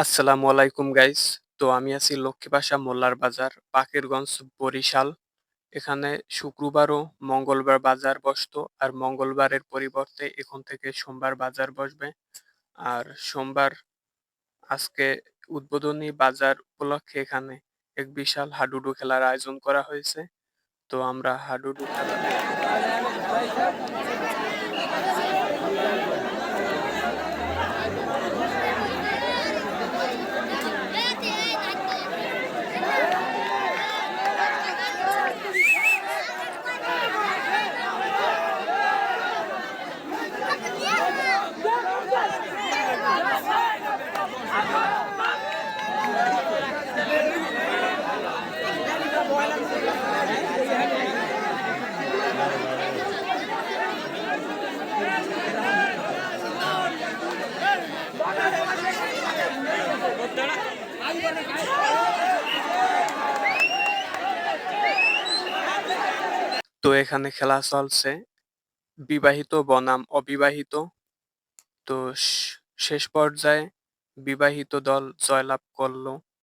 আসসালামু আলাইকুম গাইস। তো আমি আছি লক্ষ্মীবাসা মোল্লার বাজার, বাকেরগঞ্জ, বরিশাল। এখানে শুক্রবার ও মঙ্গলবার বাজার বসতো, আর মঙ্গলবারের পরিবর্তে এখন থেকে সোমবার বাজার বসবে। আর সোমবার আজকে উদ্বোধনী বাজার উপলক্ষে এখানে এক বিশাল হাডুডু খেলার আয়োজন করা হয়েছে। তো আমরা হাডুডু খেলা দেখতে যাব। তো এখানে খেলা চলছে বিবাহিত বনাম অবিবাহিত। তো শেষ পর্যায়ে বিবাহিত দল জয়লাভ করলো।